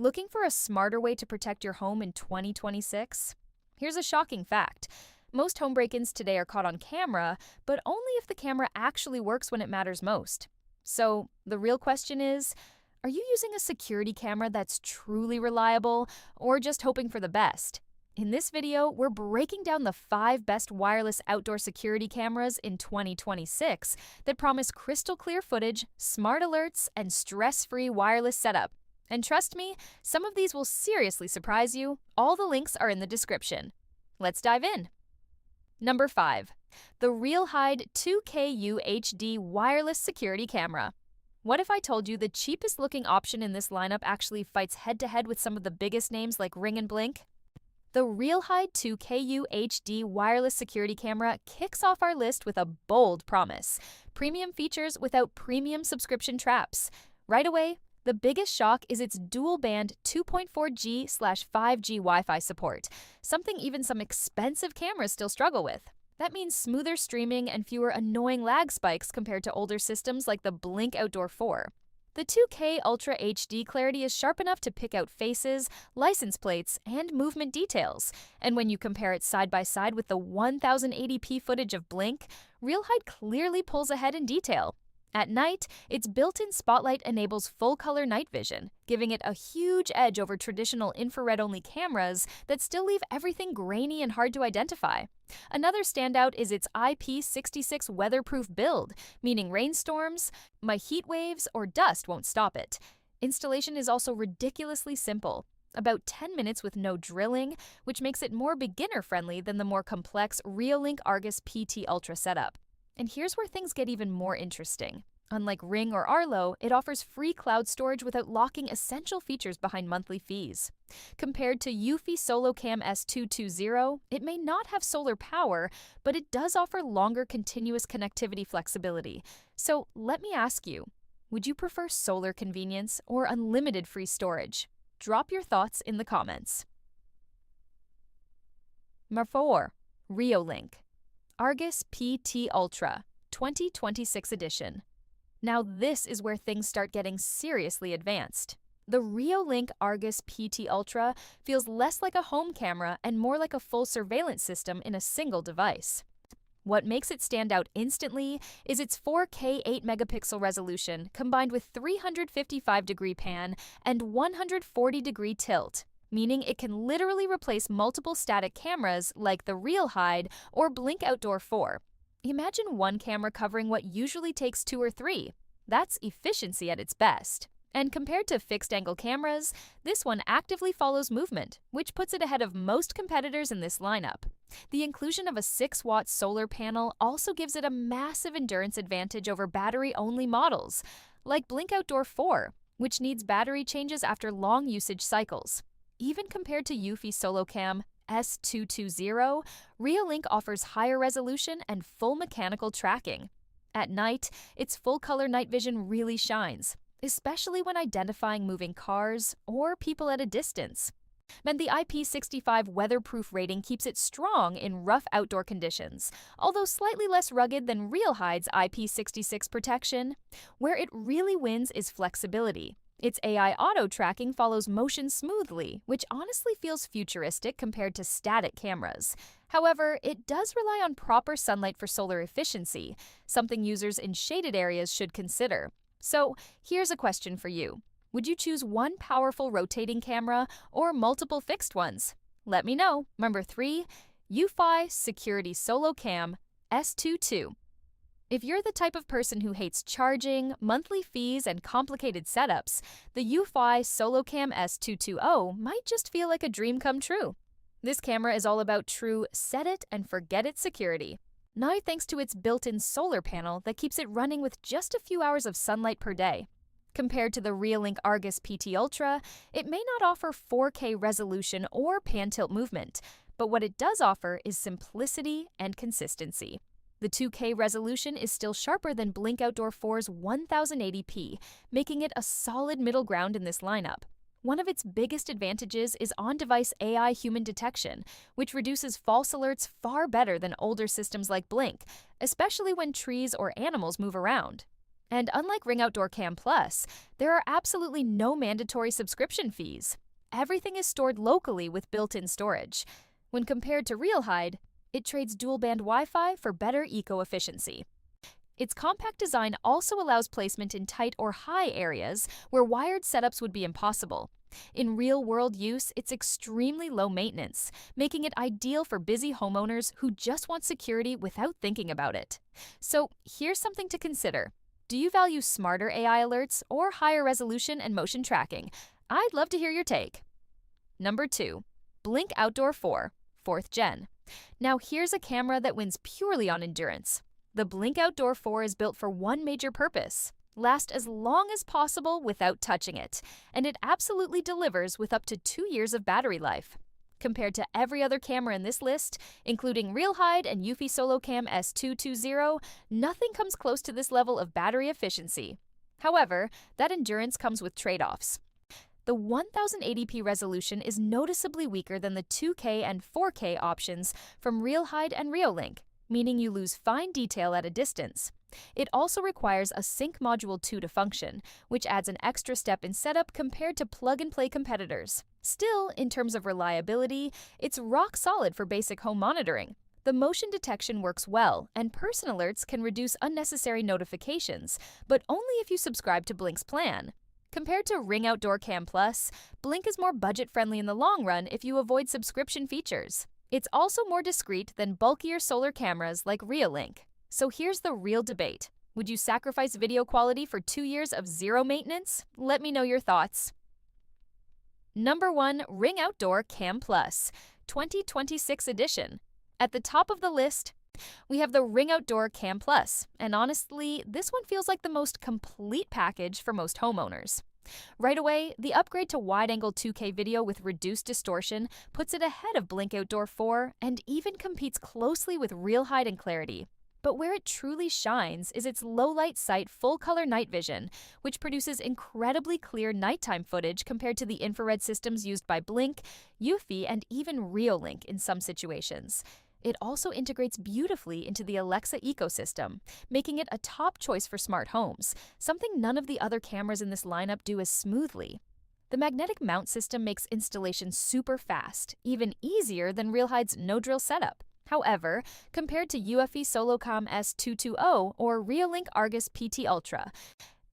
Looking for a smarter way to protect your home in 2026? Here's a shocking fact. Most home break-ins today are caught on camera, but only if the camera actually works when it matters most. So, the real question is, are you using a security camera that's truly reliable, or just hoping for the best? In this video, we're breaking down the 5 best wireless outdoor security cameras in 2026 that promise crystal clear footage, smart alerts, and stress-free wireless setup. And trust me, some of these will seriously surprise you. All the links are in the description. Let's dive in. Number 5. The realhide 2K UHD Wireless Security Camera. What if I told you the cheapest looking option in this lineup actually fights head-to-head with some of the biggest names like Ring and Blink? The realhide 2K UHD Wireless Security Camera kicks off our list with a bold promise: premium features without premium subscription traps. Right away, the biggest shock is its dual-band 2.4G/5G Wi-Fi support, something even some expensive cameras still struggle with. That means smoother streaming and fewer annoying lag spikes compared to older systems like the Blink Outdoor 4. The 2K Ultra HD clarity is sharp enough to pick out faces, license plates, and movement details. And when you compare it side by side with the 1080p footage of Blink, realhide clearly pulls ahead in detail. At night, its built-in spotlight enables full-color night vision, giving it a huge edge over traditional infrared-only cameras that still leave everything grainy and hard to identify. Another standout is its IP66 weatherproof build, meaning rainstorms, heat waves, or dust won't stop it. Installation is also ridiculously simple, about 10 minutes with no drilling, which makes it more beginner-friendly than the more complex Reolink Argus PT Ultra setup. And here's where things get even more interesting. Unlike Ring or Arlo, it offers free cloud storage without locking essential features behind monthly fees. Compared to UHD SoloCam S220, it may not have solar power, but it does offer longer continuous connectivity flexibility. So let me ask you, would you prefer solar convenience or unlimited free storage? Drop your thoughts in the comments. Number 4. Reolink Argus PT Ultra 2026 edition. Now this is where things start getting seriously advanced. The Reolink Argus PT Ultra feels less like a home camera and more like a full surveillance system in a single device. What makes it stand out instantly is its 4K 8-megapixel resolution combined with 355-degree pan and 140-degree tilt, meaning it can literally replace multiple static cameras like the realhide or Blink Outdoor 4. Imagine one camera covering what usually takes 2 or 3. That's efficiency at its best. And compared to fixed-angle cameras, this one actively follows movement, which puts it ahead of most competitors in this lineup. The inclusion of a 6-watt solar panel also gives it a massive endurance advantage over battery-only models, like Blink Outdoor 4, which needs battery changes after long usage cycles. Even compared to UHD SoloCam S220, Reolink offers higher resolution and full mechanical tracking. At night, its full-color night vision really shines, especially when identifying moving cars or people at a distance. And the IP65 weatherproof rating keeps it strong in rough outdoor conditions, although slightly less rugged than realhide's IP66 protection. Where it really wins is flexibility. Its AI auto tracking follows motion smoothly, which honestly feels futuristic compared to static cameras. However, it does rely on proper sunlight for solar efficiency, something users in shaded areas should consider. So, here's a question for you. Would you choose one powerful rotating camera or multiple fixed ones? Let me know. Number 3. UHD Security SoloCam S22. If you're the type of person who hates charging, monthly fees, and complicated setups, the UHD SoloCam S220 might just feel like a dream come true. This camera is all about true set-it-and-forget-it security. Now thanks to its built-in solar panel that keeps it running with just a few hours of sunlight per day. Compared to the Reolink Argus PT Ultra, it may not offer 4K resolution or pan-tilt movement, but what it does offer is simplicity and consistency. The 2K resolution is still sharper than Blink Outdoor 4's 1080p, making it a solid middle ground in this lineup. One of its biggest advantages is on-device AI human detection, which reduces false alerts far better than older systems like Blink, especially when trees or animals move around. And unlike Ring Outdoor Cam Plus, there are absolutely no mandatory subscription fees. Everything is stored locally with built-in storage. When compared to realhide, it trades dual-band Wi-Fi for better eco-efficiency. Its compact design also allows placement in tight or high areas where wired setups would be impossible. In real-world use, it's extremely low maintenance, making it ideal for busy homeowners who just want security without thinking about it. So here's something to consider. Do you value smarter AI alerts or higher resolution and motion tracking? I'd love to hear your take. Number 2. Blink Outdoor 4, 4th Gen. Now here's a camera that wins purely on endurance. The Blink Outdoor 4 is built for one major purpose: last as long as possible without touching it, and it absolutely delivers with up to 2 years of battery life. Compared to every other camera in this list, including realhide and UHD SoloCam S220, nothing comes close to this level of battery efficiency. However, that endurance comes with trade-offs. The 1080p resolution is noticeably weaker than the 2K and 4K options from realhide and Reolink, meaning you lose fine detail at a distance. It also requires a Sync Module 2 to function, which adds an extra step in setup compared to plug-and-play competitors. Still, in terms of reliability, it's rock solid for basic home monitoring. The motion detection works well, and person alerts can reduce unnecessary notifications, but only if you subscribe to Blink's plan. Compared to Ring Outdoor Cam Plus, Blink is more budget-friendly in the long run if you avoid subscription features. It's also more discreet than bulkier solar cameras like Reolink. So here's the real debate. Would you sacrifice video quality for 2 years of zero maintenance? Let me know your thoughts. Number 1. Ring Outdoor Cam Plus, 2026 edition. At the top of the list, we have the Ring Outdoor Cam Plus, and honestly, this one feels like the most complete package for most homeowners. Right away, the upgrade to wide-angle 2K video with reduced distortion puts it ahead of Blink Outdoor 4 and even competes closely with realhide and clarity. But where it truly shines is its low-light sight full-color night vision, which produces incredibly clear nighttime footage compared to the infrared systems used by Blink, UHD, and even Reolink in some situations. It also integrates beautifully into the Alexa ecosystem, making it a top choice for smart homes, something none of the other cameras in this lineup do as smoothly. The magnetic mount system makes installation super fast, even easier than realhide's no-drill setup. However, compared to UHD SoloCam S220 or Reolink Argus PT Ultra,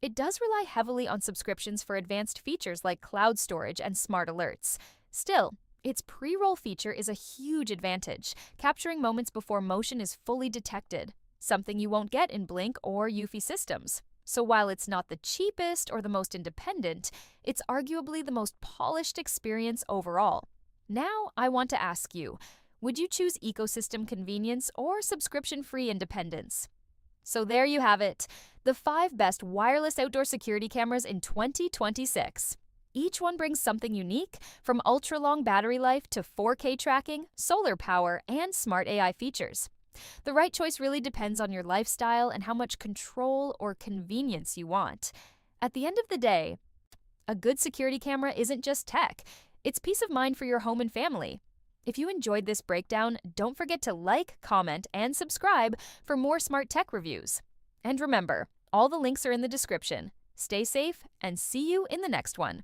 it does rely heavily on subscriptions for advanced features like cloud storage and smart alerts. Still, its pre-roll feature is a huge advantage, capturing moments before motion is fully detected, something you won't get in Blink or UHD systems. So while it's not the cheapest or the most independent, it's arguably the most polished experience overall. Now I want to ask you, would you choose ecosystem convenience or subscription-free independence? So there you have it, the 5 best wireless outdoor security cameras in 2026. Each one brings something unique, from ultra-long battery life to 4K tracking, solar power, and smart AI features. The right choice really depends on your lifestyle and how much control or convenience you want. At the end of the day, a good security camera isn't just tech, it's peace of mind for your home and family. If you enjoyed this breakdown, don't forget to like, comment, and subscribe for more smart tech reviews. And remember, all the links are in the description. Stay safe and see you in the next one.